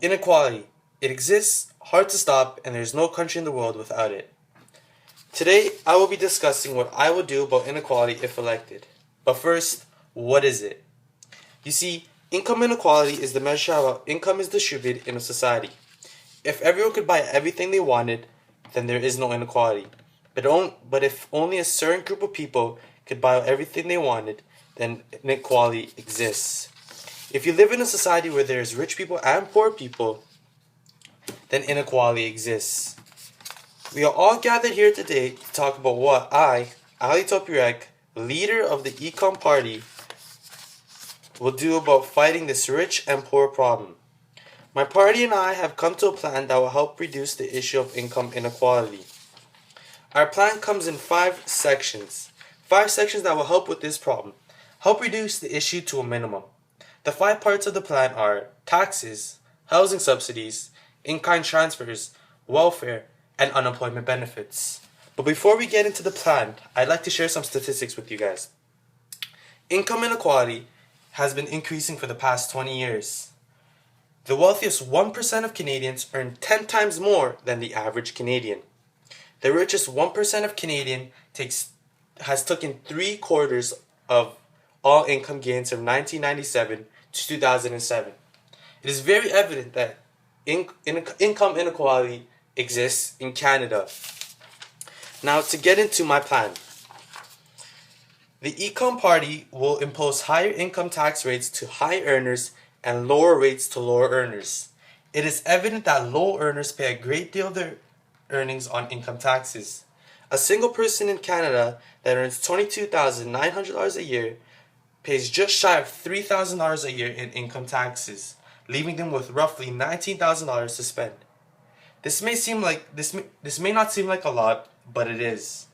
Inequality. It exists, hard to stop, and there's no country in the world without it. Today, I will be discussing what I would do about inequality if elected. But first, what is it? You see, income inequality is the measure of how income is distributed in a society. If everyone could buy everything they wanted, then there is no inequality. But if only a certain group of people could buy everything they wanted, then inequality exists. If you live in a society where there is rich people and poor people, then inequality exists. We are all gathered here today to talk about what I, Ali Topirek, leader of the Econ Party, will do about fighting this rich and poor problem. My party and I have come to a plan that will help reduce the issue of income inequality. Our plan comes in 5 sections. 5 sections that will help with this problem. Help reduce the issue to a minimum. The 5 parts of the plan are taxes, housing subsidies, in-kind transfers, welfare, and unemployment benefits. But before we get into the plan, I'd like to share some statistics with you guys. Income inequality has been increasing for the past 20 years. The wealthiest 1% of Canadians earn 10 times more than the average Canadian. The richest 1% of Canadian has taken 3/4 of all income gains from 1997 to 2007. It is very evident that income inequality exists in Canada. Now, to get into my plan. The Econ Party will impose higher income tax rates to high earners and lower rates to lower earners. It is evident that low earners pay a great deal of their earnings on income taxes. A single person in Canada that earns $22,900 a year pays just shy of $3,000 a year in income taxes, leaving them with roughly $19,000 to spend. This may not seem like a lot, but it is.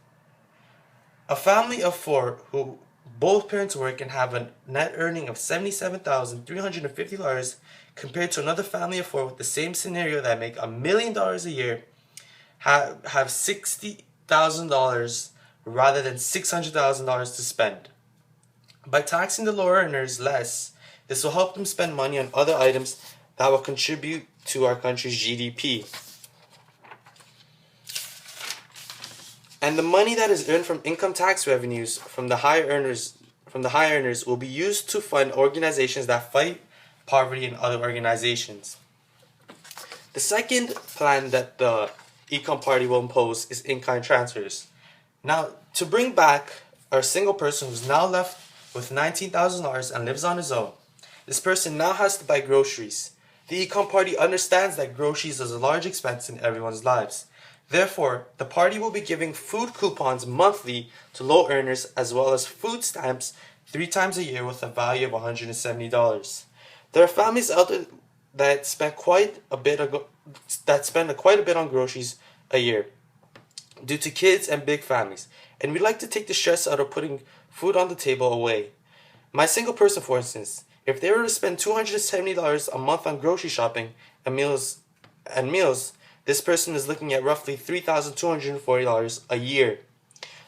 A family of 4 who both parents work and have a net earning of $77,350 compared to another family of 4 with the same scenario that make $1 million a year have $60,000 rather than $600,000 to spend. By taxing the lower earners less, this will help them spend money on other items that will contribute to our country's GDP. And the money that is earned from income tax revenues from the high earners will be used to fund organizations that fight poverty and other organizations. The second plan that the Econ Party will impose is in-kind transfers. Now, to bring back a single person who's now left with $19,000 and lives on his own, this person now has to buy groceries. The Econ Party understands that groceries is a large expense in everyone's lives. Therefore, the party will be giving food coupons monthly to low earners as well as food stamps 3 times a year with a value of $170. There are families out there that spend quite a bit on groceries a year due to kids and big families, and we'd like to take the stress out of putting food on the table away. My single person, for instance, if they were to spend $270 a month on grocery shopping and meals, this person is looking at roughly $3,240 a year.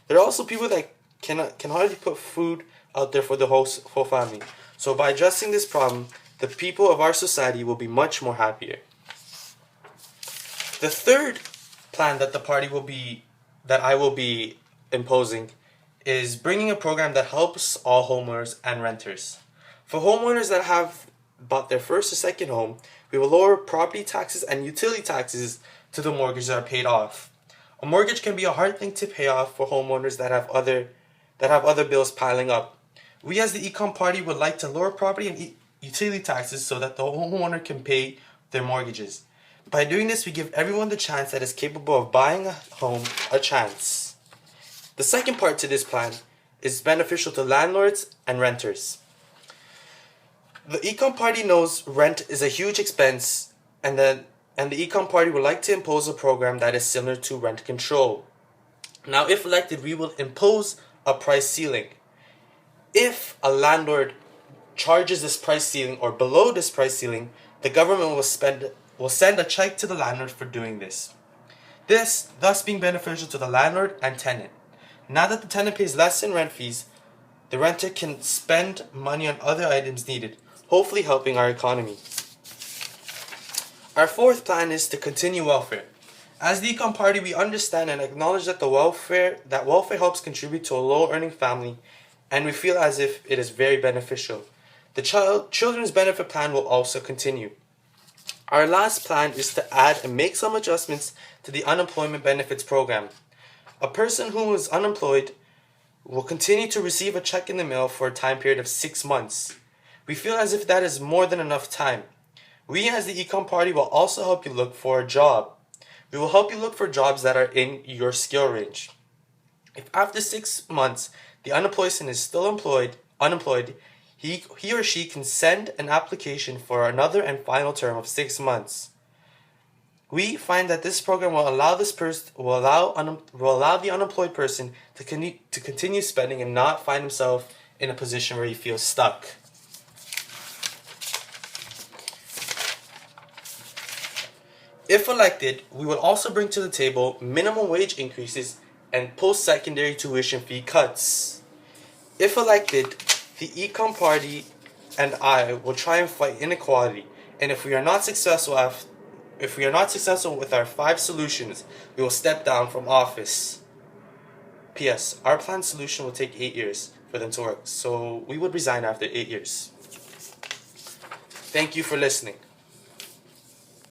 There are also people that can hardly put food out there for the whole family. So by addressing this problem, the people of our society will be much more happier. The third plan that I will be imposing is bringing a program that helps all homeowners and renters. For homeowners that have bought their first or second home, we will lower property taxes and utility taxes to the mortgage that are paid off. A mortgage can be a hard thing to pay off for homeowners that have other bills piling up. We as the Econ Party would like to lower property and utility taxes so that the homeowner can pay their mortgages. By doing this, we give everyone the chance that is capable of buying a home a chance. The second part to this plan is beneficial to landlords and renters. The Econ Party knows rent is a huge expense, and the Econ Party would like to impose a program that is similar to rent control. Now, if elected, we will impose a price ceiling. If a landlord charges this price ceiling or below this price ceiling, the government will send a check to the landlord for doing this. This thus being beneficial to the landlord and tenant. Now that the tenant pays less in rent fees, the renter can spend money on other items needed, hopefully helping our economy. Our fourth plan is to continue welfare. As the Econ Party, we understand and acknowledge that welfare helps contribute to a low-earning family, and we feel as if it is very beneficial. The children's benefit plan will also continue. Our last plan is to add and make some adjustments to the unemployment benefits program. A person who is unemployed will continue to receive a check in the mail for a time period of 6 months. We feel as if that is more than enough time. We as the Econ Party will also help you look for a job. We will help you look for jobs that are in your skill range. If after 6 months the unemployed person is still unemployed, he or she can send an application for another and final term of 6 months. We find that this program will allow the unemployed person to continue spending and not find himself in a position where he feels stuck. If elected, we will also bring to the table minimum wage increases and post-secondary tuition fee cuts. If elected, the Econ Party and I will try and fight inequality, and if we are not successful with our 5 solutions, we will step down from office. P.S. Our planned solution will take 8 years for them to work, so we would resign after 8 years. Thank you for listening.